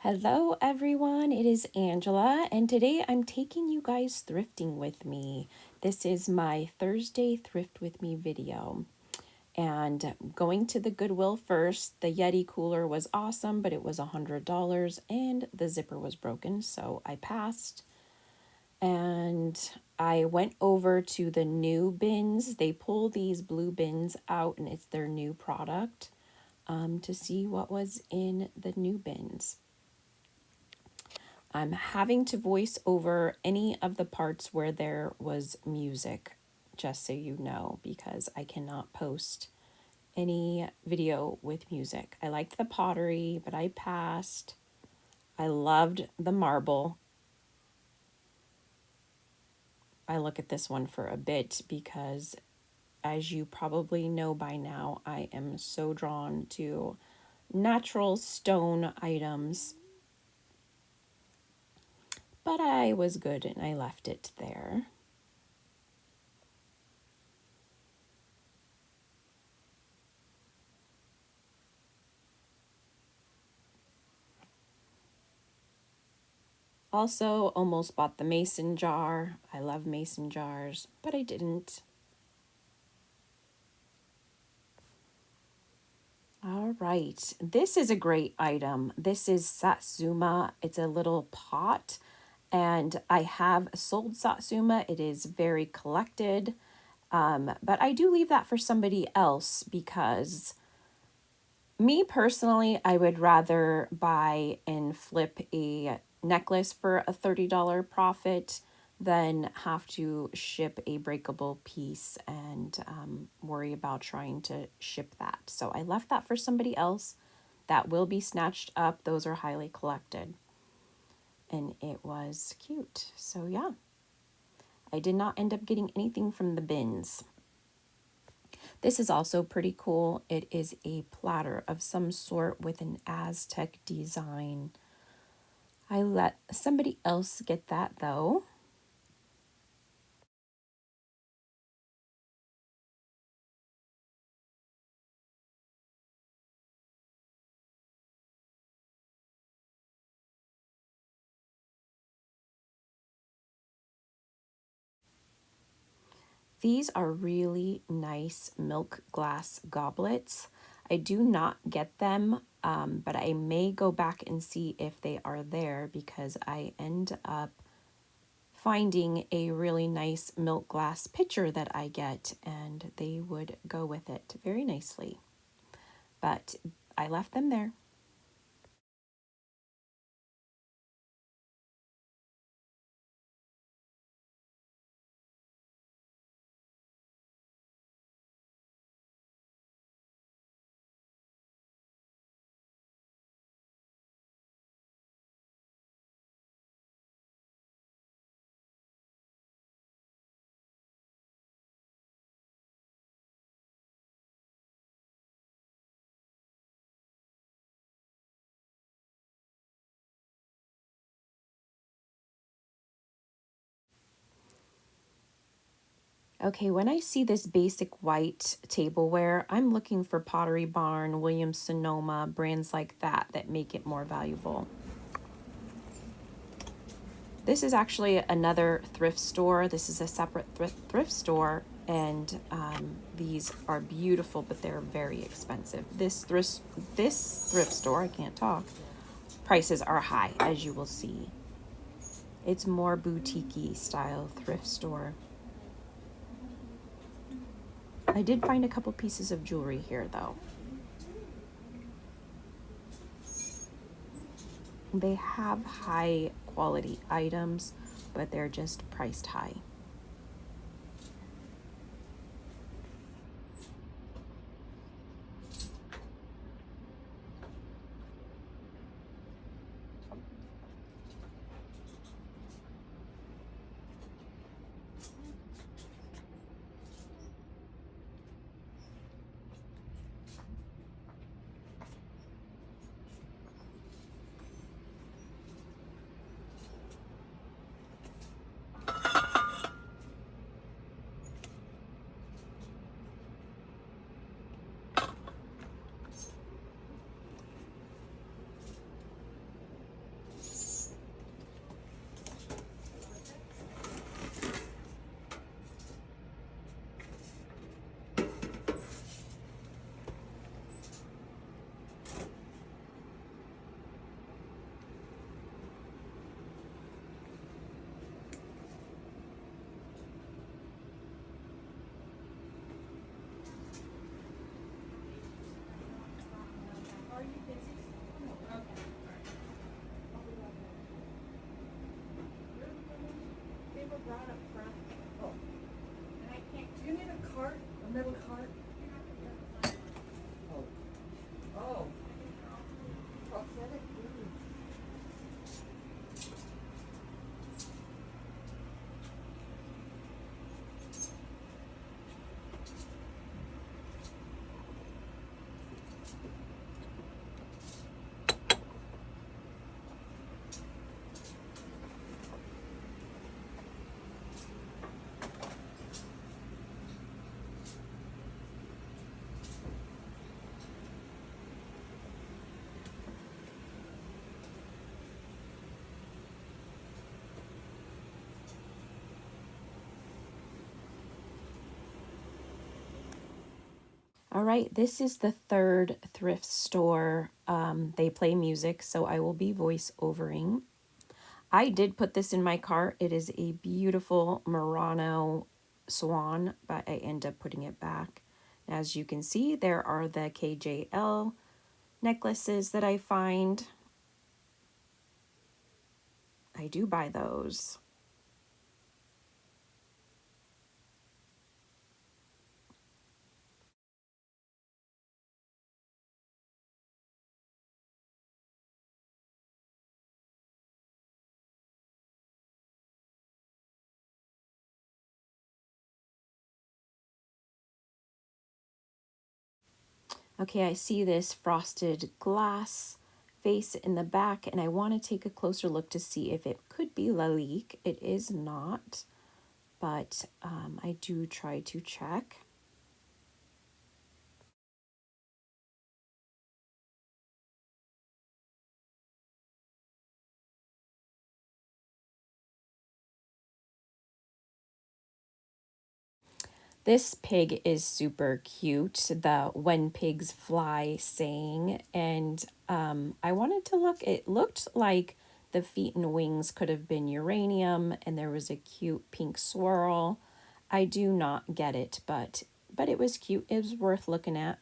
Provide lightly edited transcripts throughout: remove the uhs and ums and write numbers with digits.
Hello everyone, it is Angela, and today I'm taking you guys thrifting with me. This is my Thursday Thrift with Me video. And going to the Goodwill first, the Yeti cooler was awesome, but it was $100 and the zipper was broken, so I passed. And I went over to the new bins. They pull these blue bins out and it's their new product to see what was in the new bins. I'm having to voice over any of the parts where there was music, just so you know, because I cannot post any video with music. I liked the pottery, but I passed. I loved the marble. I look at this one for a bit because, as you probably know by now, I am so drawn to natural stone items. But I was good and I left it there. Also, almost bought the mason jar. I love mason jars, but I didn't. All right, this is a great item. This is Satsuma. It's a little pot, and I have sold Satsuma. It is very collected, but I do leave that for somebody else because me personally, I would rather buy and flip a necklace for a $30 profit than have to ship a breakable piece and worry about trying to ship that. So I left that for somebody else. That will be snatched up. Those are highly collected. And it was cute. So yeah, I did not end up getting anything from the bins. This is also pretty cool. It is a platter of some sort with an Aztec design. I let somebody else get that though. These are really nice milk glass goblets. I do not get them, but I may go back and see if they are there because I end up finding a really nice milk glass pitcher that I get, and they would go with it very nicely. But I left them there. Okay, when I see this basic white tableware, I'm looking for Pottery Barn, Williams Sonoma, brands like that that make it more valuable. This is actually another thrift store. This is a separate thrift store, and these are beautiful, but they're very expensive. This thrift store, I can't talk, prices are high, as you will see. It's more boutique-y style thrift store. I did find a couple pieces of jewelry here, though. They have high quality items, but they're just priced high. Oh, do you need a cart, a metal cart? Oh. Oh. Prosthetic? All right, this is the third thrift store. They play music, so I will be voice overing. I did put this in my cart. It is a beautiful Murano swan, but I end up putting it back. As you can see, there are the KJL necklaces that I find. I do buy those. Okay, I see this frosted glass vase in the back, and I want to take a closer look to see if it could be Lalique. It is not, but I do try to check. This pig is super cute, the When Pigs Fly saying, and I wanted to look, it looked like the feet and wings could have been uranium, and there was a cute pink swirl. I do not get it, but it was cute. It was worth looking at.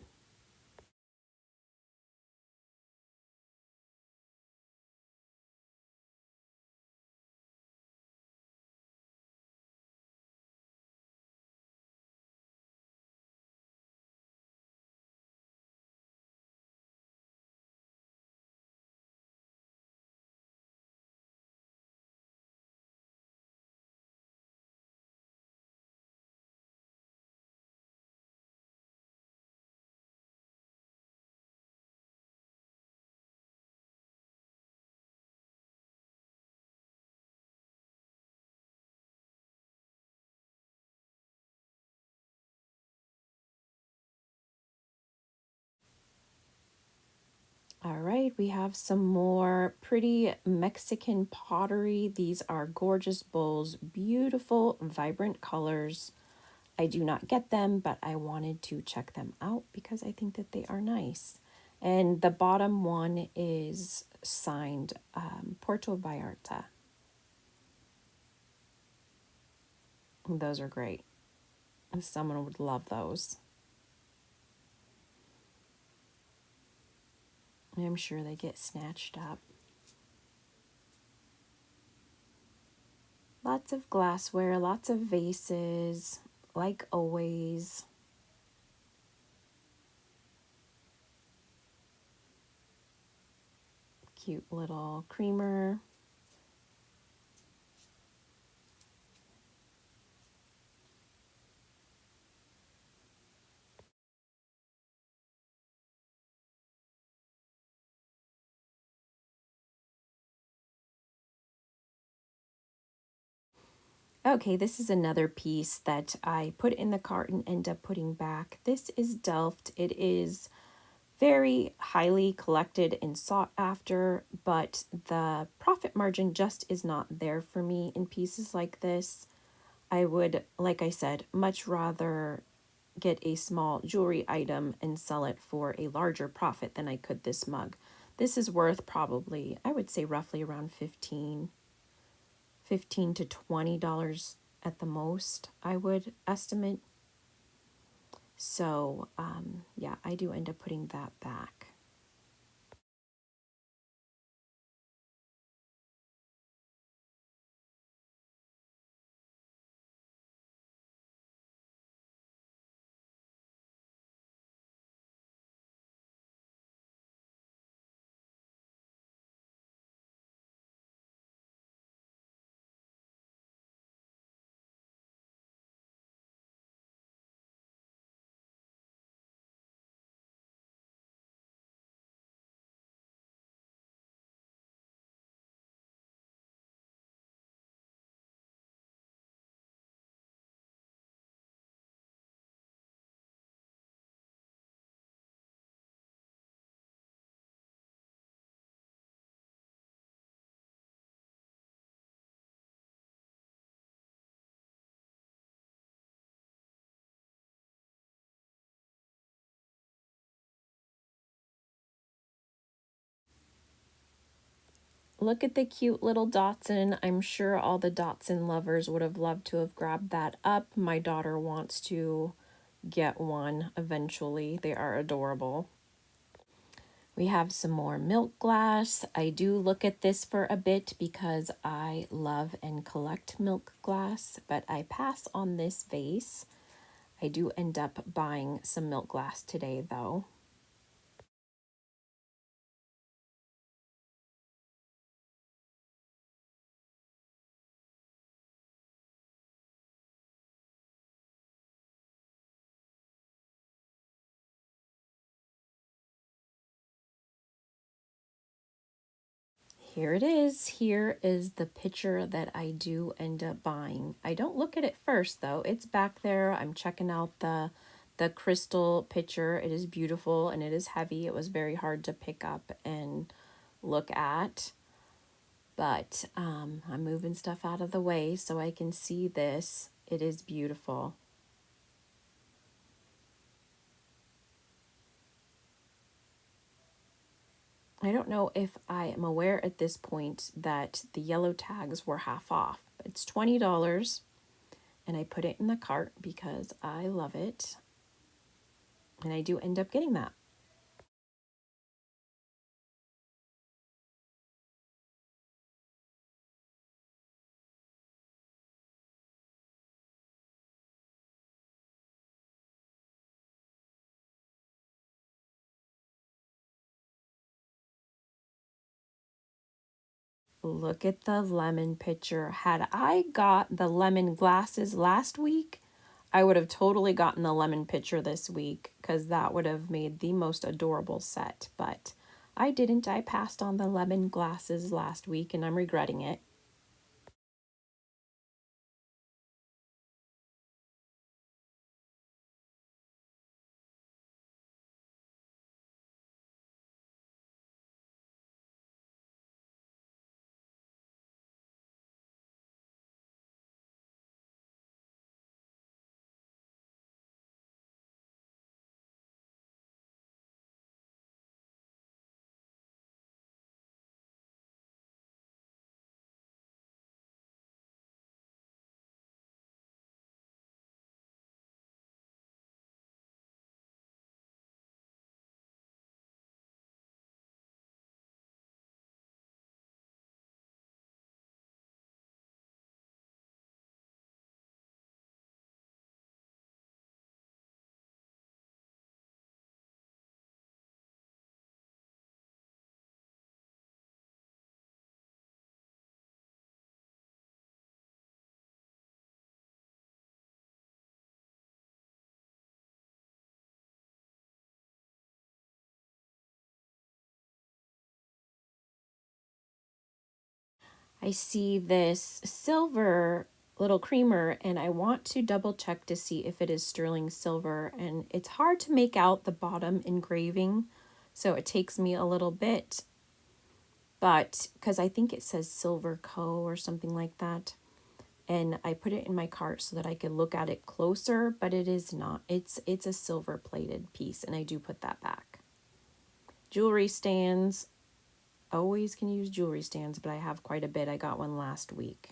All right, we have some more pretty Mexican pottery. These are gorgeous bowls, beautiful, vibrant colors. I do not get them, but I wanted to check them out because I think that they are nice. And the bottom one is signed Puerto Vallarta. Those are great. Someone would love those. I'm sure they get snatched up. Lots of glassware, lots of vases, like always. Cute little creamer. Okay, this is another piece that I put in the cart and end up putting back. This is Delft. It is very highly collected and sought after, but the profit margin just is not there for me in pieces like this. I would, like I said, much rather get a small jewelry item and sell it for a larger profit than I could this mug. This is worth probably, I would say roughly around 15 to $20 at the most, I would estimate. So, yeah, I do end up putting that back. Look at the cute little Dotson. I'm sure all the Dotson lovers would have loved to have grabbed that up. My daughter wants to get one eventually. They are adorable. We have some more milk glass. I do look at this for a bit because I love and collect milk glass, but I pass on this vase. I do end up buying some milk glass today though. Here it is. Here is the pitcher that I do end up buying. I don't look at it first though. It's back there. I'm checking out the crystal pitcher. It is beautiful and it is heavy. It was very hard to pick up and look at. But I'm moving stuff out of the way so I can see this. It is beautiful. I don't know if I am aware at this point that the yellow tags were half off. It's $20 and I put it in the cart because I love it. And I do end up getting that. Look at the lemon pitcher. Had I got the lemon glasses last week, I would have totally gotten the lemon pitcher this week because that would have made the most adorable set. But I didn't. I passed on the lemon glasses last week and I'm regretting it. I see this silver little creamer and I want to double check to see if it is sterling silver, and it's hard to make out the bottom engraving, so it takes me a little bit, but because I think it says Silver Co or something like that, and I put it in my cart so that I could look at it closer, but it is not. It's a silver plated piece and I do put that back. Jewelry stands, always can use jewelry stands, but I have quite a bit. I got one last week.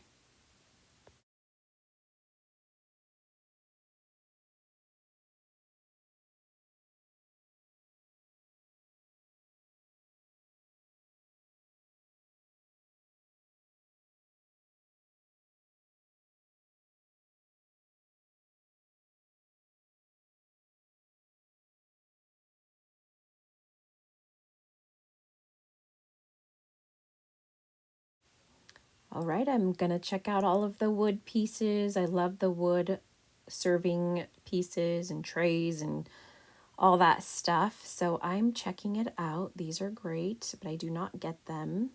All right, I'm gonna check out all of the wood pieces. I love the wood serving pieces and trays and all that stuff. So I'm checking it out. These are great, but I do not get them.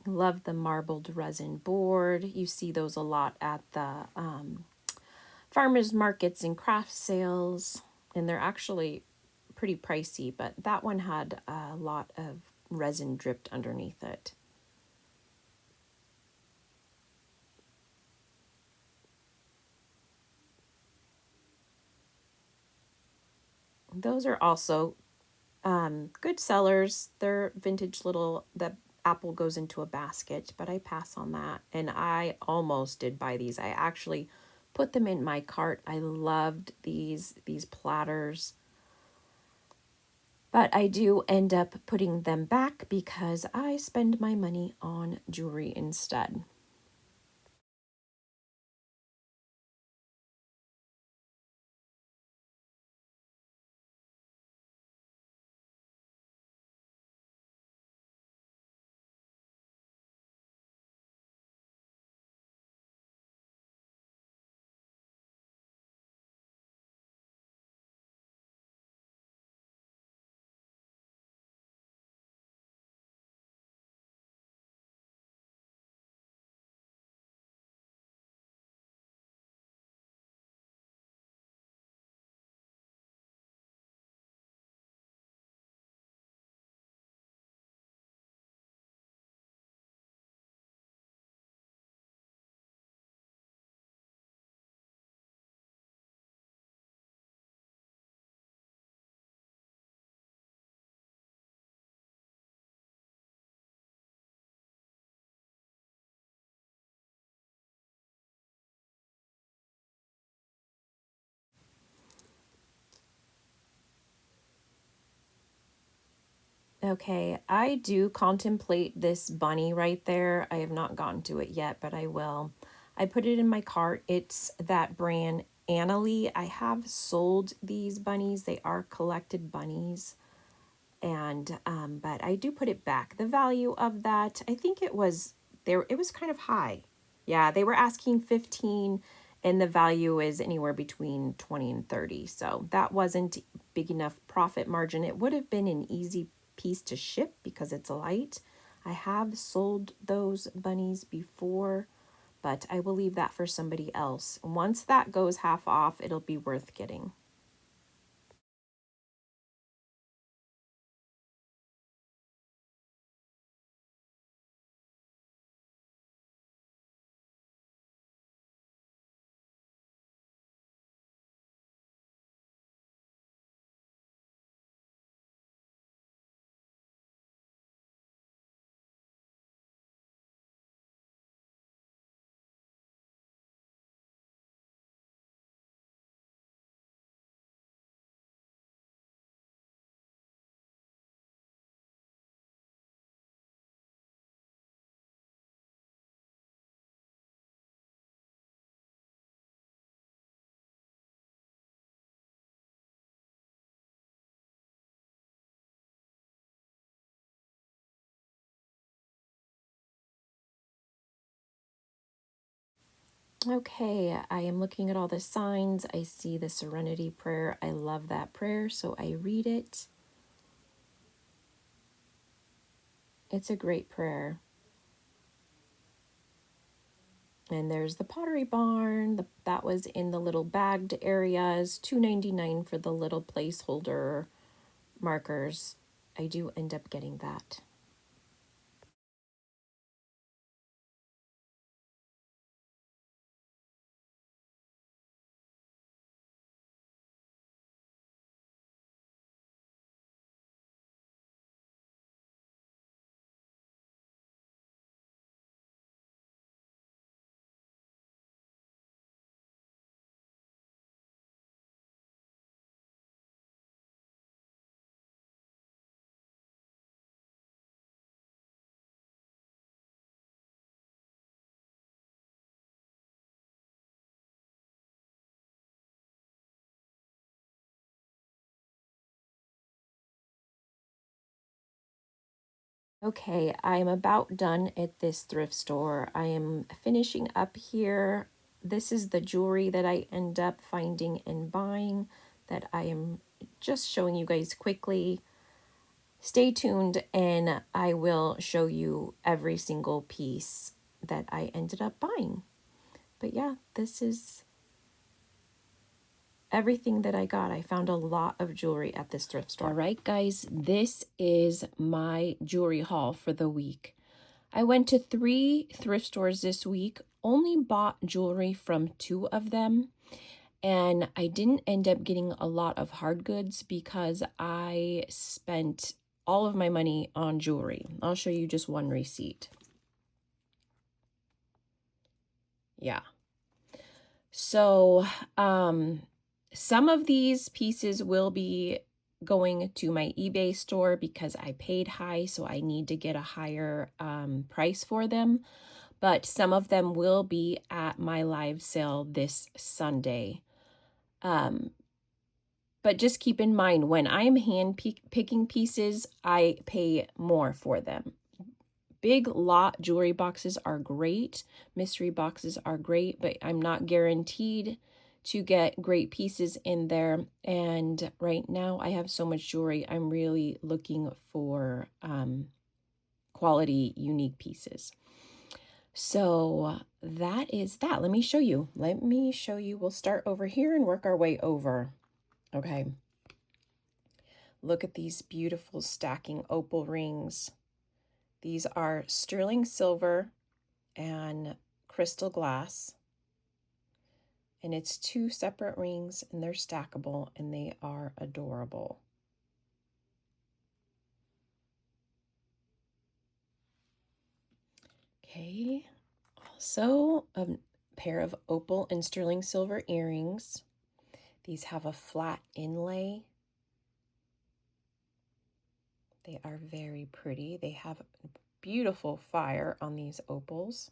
Love the marbled resin board. You see those a lot at the farmers markets and craft sales, and they're actually pretty pricey, but that one had a lot of resin dripped underneath it. Those are also Good sellers. They're vintage little, the apple goes into a basket, but I pass on that. And I almost did buy these. I actually put them in my cart. I loved these platters. But I do end up putting them back because I spend my money on jewelry instead. Okay, I do contemplate this bunny right there. I have not gotten to it yet, but I will. I put it in my cart. It's that brand Annalie. I have sold these bunnies. They are collected bunnies. And but I do put it back. The value of that, I think it was there, it was kind of high. Yeah, they were asking 15 and the value is anywhere between 20 and 30. So that wasn't big enough profit margin. It would have been an easy piece to ship because it's light. I have sold those bunnies before, but I will leave that for somebody else. Once that goes half off, it'll be worth getting. Okay, I am looking at all the signs. I see the Serenity Prayer. I love that prayer, so I read it. It's a great prayer. And there's the Pottery Barn. That was in the little bagged areas. $2.99 for the little placeholder markers. I do end up getting that. Okay, I am about done at this thrift store. I am finishing up here. This is the jewelry that I end up finding and buying that I am just showing you guys quickly. Stay tuned and I will show you every single piece that I ended up buying. But yeah, this is everything that I got. I found a lot of jewelry at this thrift store. All right, guys, this is my jewelry haul for the week. I went to 3 thrift stores this week, only bought jewelry from 2 of them. And I didn't end up getting a lot of hard goods because I spent all of my money on jewelry. I'll show you just one receipt. Yeah. So, some of these pieces will be going to my eBay store because I paid high, so I need to get a higher price for them. But some of them will be at my live sale this Sunday. But just keep in mind, when I'm hand picking pieces, I pay more for them. Big lot jewelry boxes are great. Mystery boxes are great, but I'm not guaranteed to get great pieces in there. And right now I have so much jewelry. I'm really looking for quality, unique pieces. So that is that. Let me show you. We'll start over here and work our way over. Okay. Look at these beautiful stacking opal rings. These are sterling silver and crystal glass. And it's 2 separate rings and they're stackable and they are adorable. Okay, also a pair of opal and sterling silver earrings. These have a flat inlay. They are very pretty. They have beautiful fire on these opals.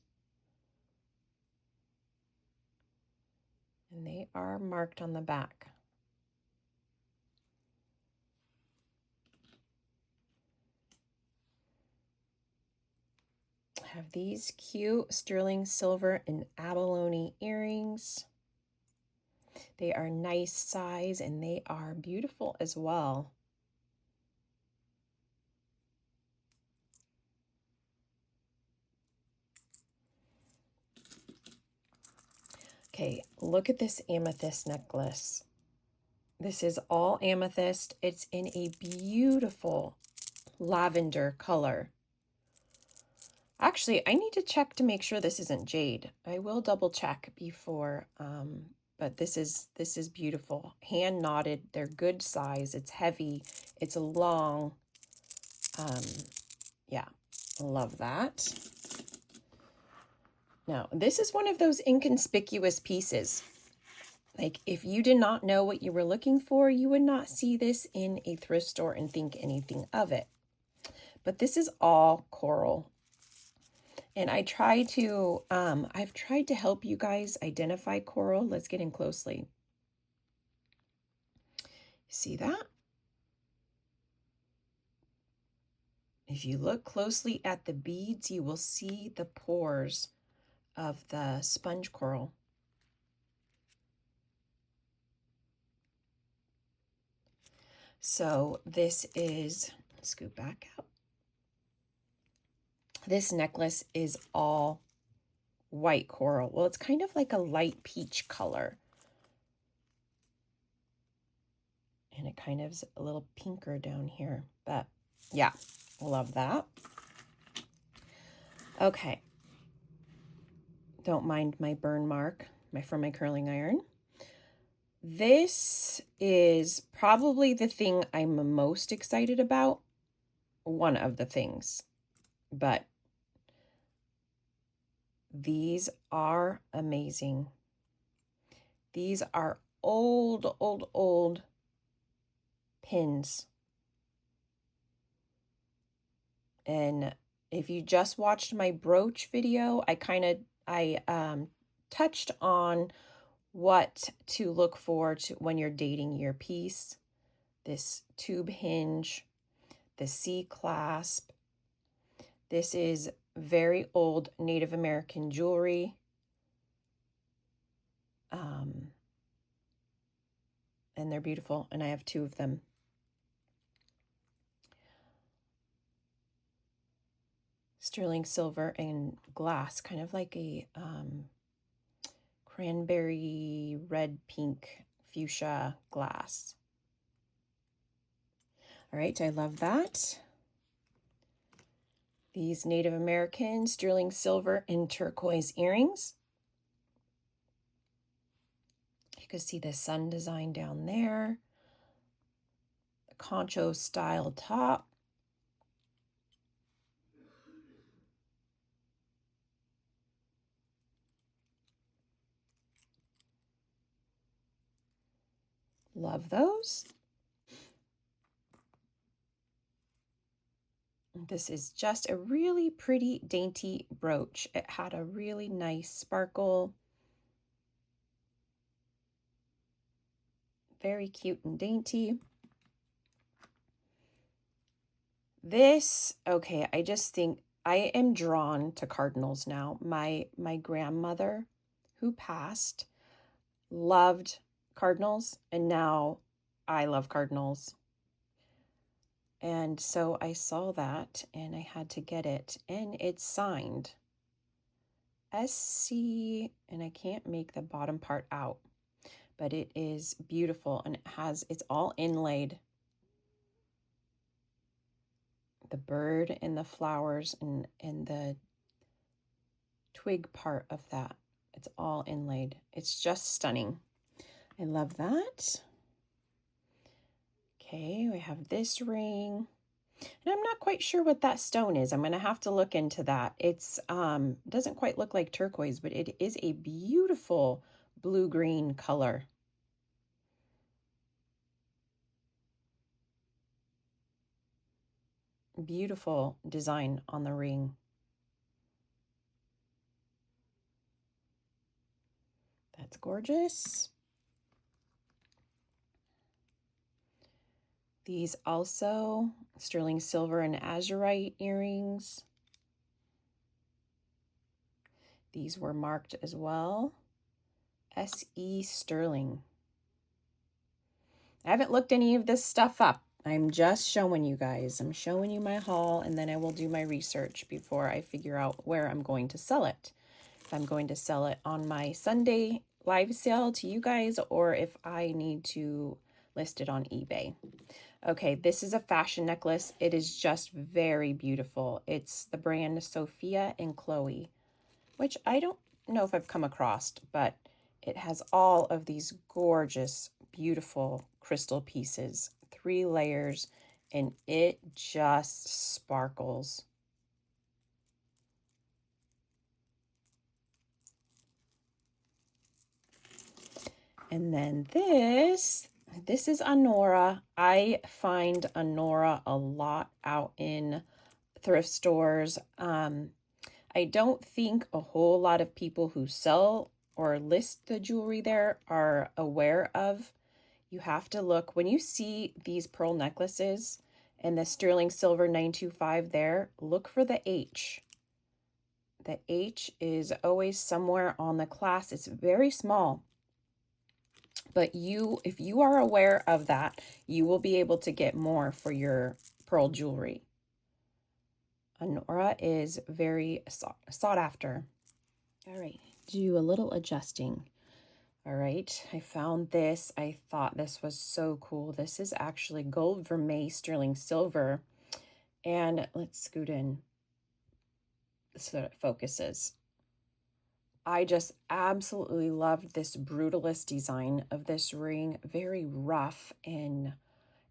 And they are marked on the back. I have these cute sterling silver and abalone earrings. They are nice size and they are beautiful as well. Okay, look at this amethyst necklace. This is all amethyst. It's in a beautiful lavender color. Actually, I need to check to make sure this isn't jade. I will double check before, but this is beautiful. Hand knotted. They're good size. It's heavy. It's long. Yeah, love that. Now, this is one of those inconspicuous pieces. Like, if you did not know what you were looking for, you would not see this in a thrift store and think anything of it. But this is all coral. And I've tried to help you guys identify coral. Let's get in closely. See that? If you look closely at the beads, you will see the pores of the sponge coral. So this is, scoot back out. This necklace is all white coral. Well, it's kind of like a light peach color. And it kind of is a little pinker down here. But yeah, love that. Okay. Don't mind my burn mark from my curling iron. This is probably the thing I'm most excited about. One of the things. But these are amazing. These are old pins. And if you just watched my brooch video, I touched on what to look for when you're dating your piece. This tube hinge, the C-clasp. This is very old Native American jewelry. And they're beautiful, and I have 2 of them. Sterling silver and glass, kind of like a cranberry, red, pink, fuchsia glass. All right, I love that. These Native American sterling silver and turquoise earrings. You can see the sun design down there. The concho style top. Love those. This is just a really pretty dainty brooch. It had a really nice sparkle. Very cute and dainty. This, okay, I just think I am drawn to cardinals now. My grandmother, who passed, loved cardinals, and now I love cardinals. And so I saw that and I had to get it, and it's signed SC, and I can't make the bottom part out, but it is beautiful, and it's all inlaid. The bird and the flowers and the twig part of that, it's all inlaid. It's just stunning. I love that. Okay, we have this ring. And I'm not quite sure what that stone is. I'm going to have to look into that. It's doesn't quite look like turquoise, but it is a beautiful blue-green color. Beautiful design on the ring. That's gorgeous. These also sterling silver and azurite earrings. These were marked as well. SE sterling. I haven't looked any of this stuff up. I'm just showing you guys. I'm showing you my haul, and then I will do my research before I figure out where I'm going to sell it. If I'm going to sell it on my Sunday live sale to you guys, or if I need to list it on eBay. Okay, this is a fashion necklace. It is just very beautiful. It's the brand Sophia and Chloe, which I don't know if I've come across, but it has all of these gorgeous, beautiful crystal pieces, 3 layers, and it just sparkles. And then this is Anora. I find Anora a lot out in thrift stores. I don't think a whole lot of people who sell or list the jewelry there are aware of. You have to look. When you see these pearl necklaces and the sterling silver 925 there, look for the H. The H is always somewhere on the class. It's very small. But if you are aware of that, you will be able to get more for your pearl jewelry. Anora is very sought after. All right, do a little adjusting. All right, I found this. I thought this was so cool. This is actually gold vermeil sterling silver. And let's scoot in so that it focuses. I just absolutely loved this brutalist design of this ring. Very rough, and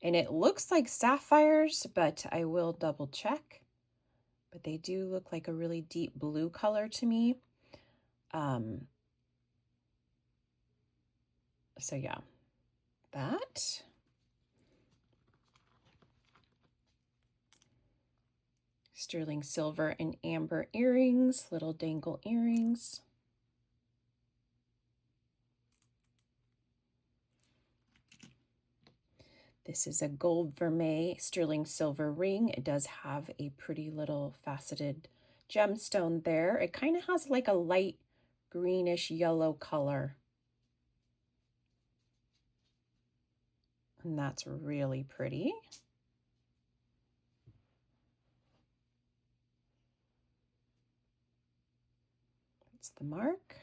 it looks like sapphires, but I will double check. But they do look like a really deep blue color to me. So yeah, that. Sterling silver and amber earrings, little dangle earrings. This is a gold vermeil sterling silver ring. It does have a pretty little faceted gemstone there. It kind of has like a light greenish yellow color. And that's really pretty. That's the mark.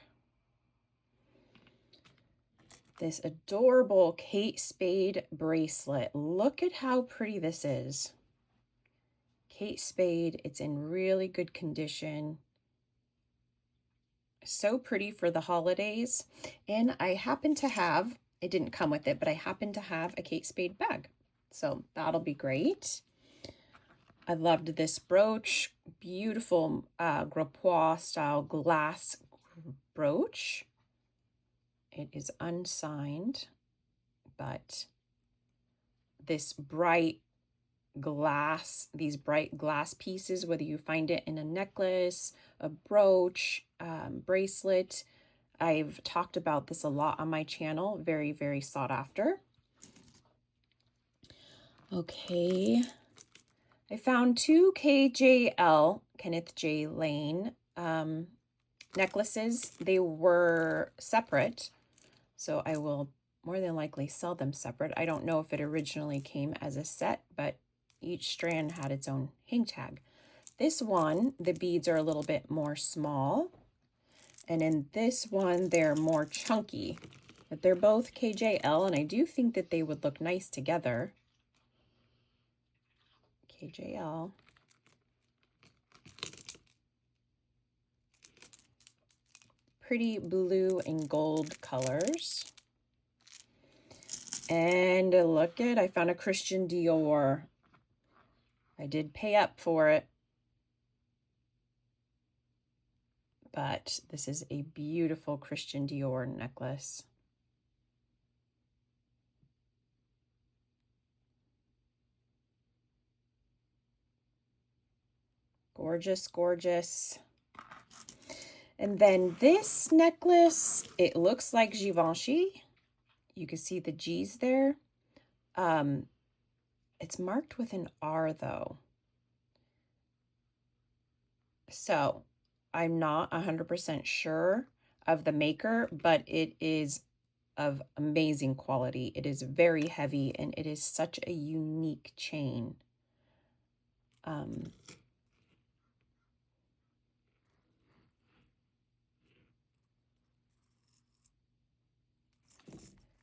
This adorable Kate Spade bracelet. Look at how pretty this is. Kate Spade, it's in really good condition. So pretty for the holidays. And I happen to have, it didn't come with it, but I happen to have a Kate Spade bag. So that'll be great. I loved this brooch. Beautiful Grappois style glass brooch. It is unsigned, but this bright glass, these bright glass pieces, whether you find it in a necklace, a brooch, bracelet. I've talked about this a lot on my channel. Very, very sought after. Okay. I found two KJL, Kenneth J. Lane, necklaces. They were separate, so I will more than likely sell them separate. I don't know if it originally came as a set, but each strand had its own hang tag. This one, the beads are a little bit more small, and in this one, they're more chunky. But they're both KJL, and I do think that they would look nice together. KJL. Pretty blue and gold colors. And look at, I found a Christian Dior. I did pay up for it. But this is a beautiful Christian Dior necklace. Gorgeous, gorgeous. And then this necklace, it looks like Givenchy. You can see the G's there. It's marked with an R though. So I'm not 100% sure of the maker, but it is of amazing quality. It is very heavy and it is such a unique chain.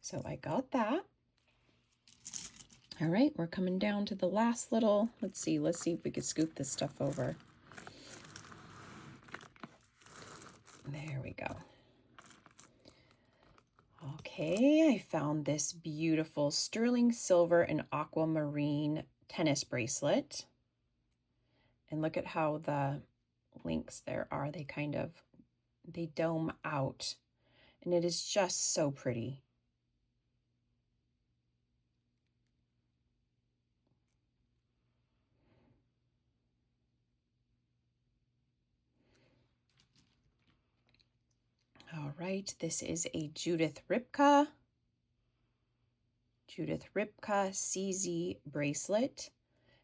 So I got that. All right, we're coming down to the last little, let's see if we can scoop this stuff over. There we go. Okay, I found this beautiful sterling silver and aquamarine tennis bracelet. And look at how the links there are. They dome out. And it is just so pretty. All right, this is a Judith Ripka CZ bracelet.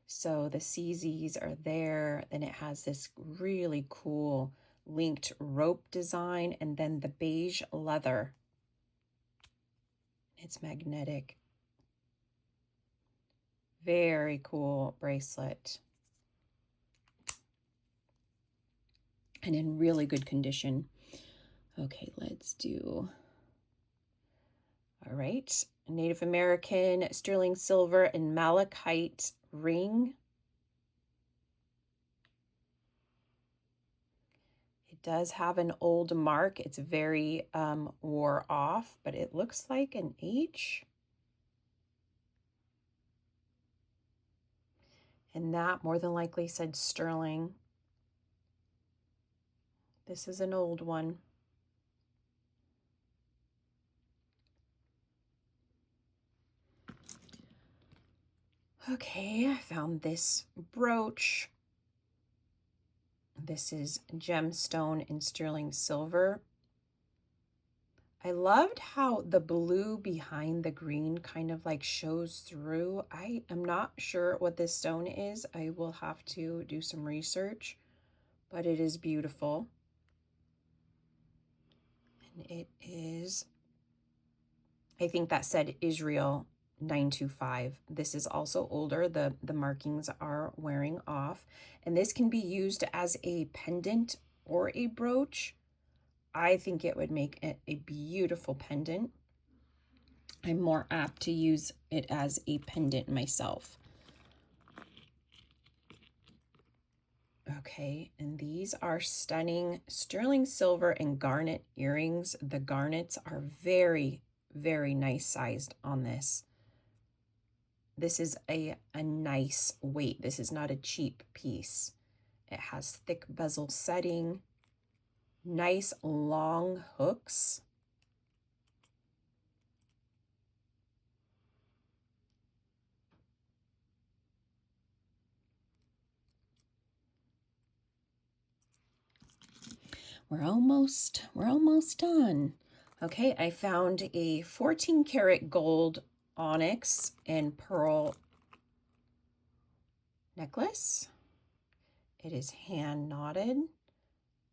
So the CZs are there, then it has this really cool linked rope design, and then the beige leather. It's magnetic. Very cool bracelet. And in really good condition. Okay, let's do, all right, Native American sterling silver and malachite ring. It does have an old mark. It's very wore off, but it looks like an H. And that more than likely said sterling. This is an old one. Okay, I found this brooch. This is gemstone in sterling silver. I loved how the blue behind the green kind of like shows through. I am not sure what this stone is. I will have to do some research, but it is beautiful. And it is, I think that said Israel 925. This is also older. The markings are wearing off. And this can be used as a pendant or a brooch. I think it would make it a beautiful pendant. I'm more apt to use it as a pendant myself. Okay, and these are stunning sterling silver and garnet earrings. The garnets are very, very nice sized on this. This is a nice weight. This is not a cheap piece. It has thick bezel setting, nice long hooks. We're almost done. Okay, I found a 14 karat gold onyx and pearl necklace. It is hand knotted. And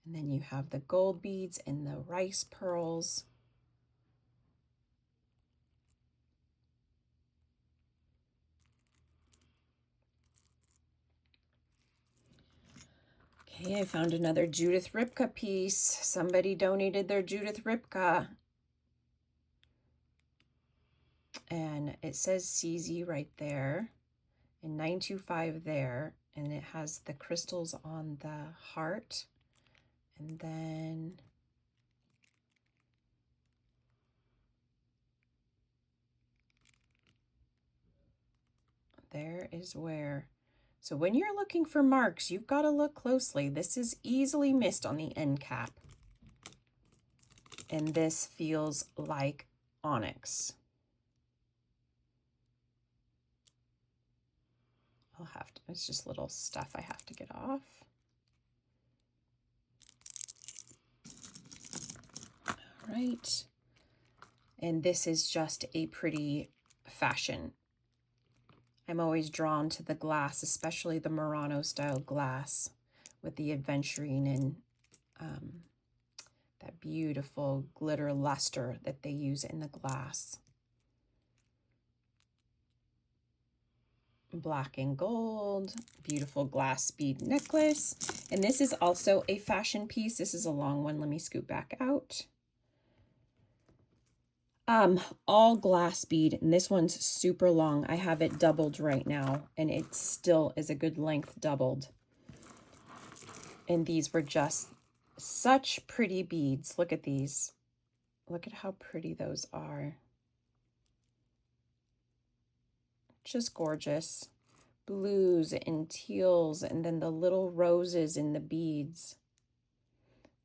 then you have the gold beads and the rice pearls. Okay, I found another Judith Ripka piece. Somebody donated their Judith Ripka. And it says CZ right there and 925 there. And it has the crystals on the heart. And then there is where. So when you're looking for marks, you've got to look closely. This is easily missed on the end cap. And this feels like onyx. I'll have to, it's just little stuff I have to get off. All right. And this is just a pretty fashion. I'm always drawn to the glass, especially the Murano style glass with the aventurine and that beautiful glitter luster that they use in the glass. Black and gold, beautiful glass bead necklace. And this is also a fashion piece. This is a long one. Let me scoot back out. All glass bead, and this one's super long. I have it doubled right now, and it still is a good length doubled. And these were just such pretty beads. Look at these. Look at how pretty those are. Just gorgeous. Blues and teals, and then the little roses in the beads.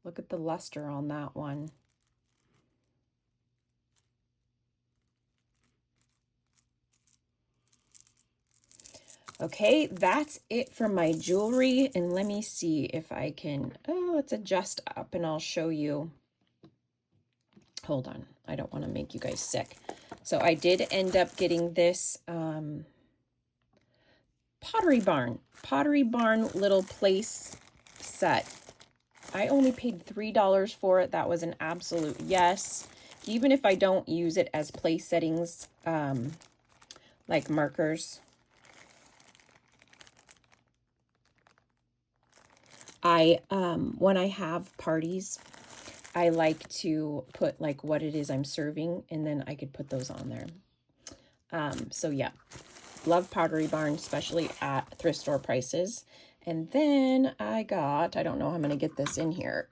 Look at the luster on that one. Okay, that's it for my jewelry. And let me see if I can, let's adjust up and I'll show you. Hold on, I don't want to make you guys sick. So I did end up getting this Pottery Barn little place set. I only paid $3 for it. That was an absolute yes. Even if I don't use it as place settings, like markers, when I have parties, I like to put like what it is I'm serving, and then I could put those on there. So yeah, love Pottery Barn, especially at thrift store prices. And then I don't know how I'm going to get this in here.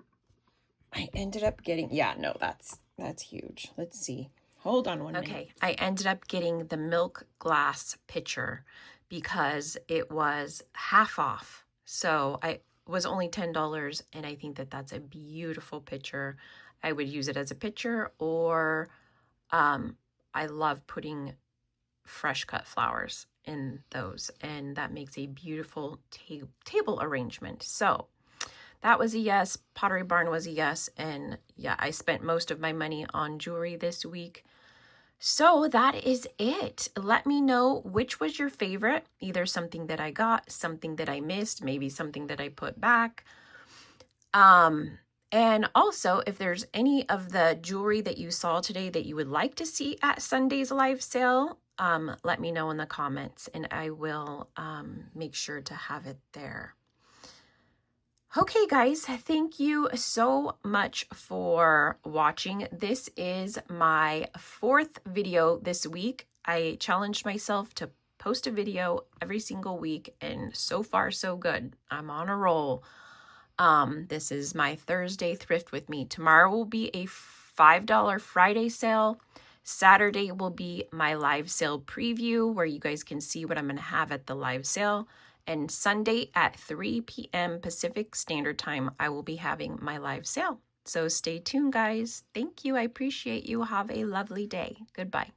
I ended up getting, yeah, no, that's huge. Let's see. Hold on one minute. Okay, I ended up getting the milk glass pitcher because it was half off. So I was only $10, and I think that that's a beautiful pitcher. I would use it as a pitcher, or I love putting fresh cut flowers in those, and that makes a beautiful table arrangement. So that was a yes. Pottery Barn was a yes. And yeah, I spent most of my money on jewelry this week. So that is it. Let me know which was your favorite, either something that I got, something that I missed, maybe something that I put back. And also, if there's any of the jewelry that you saw today that you would like to see at Sunday's live sale, let me know in the comments, and I will make sure to have it there. Okay, guys, thank you so much for watching. This is my 4th video this week. I challenged myself to post a video every single week, and so far so good. I'm on a roll. This is my Thursday thrift with me. Tomorrow will be a $5 Friday sale. Saturday will be my live sale preview where you guys can see what I'm going to have at the live sale. And Sunday at 3 p.m. Pacific Standard Time, I will be having my live sale. So stay tuned, guys. Thank you. I appreciate you. Have a lovely day. Goodbye.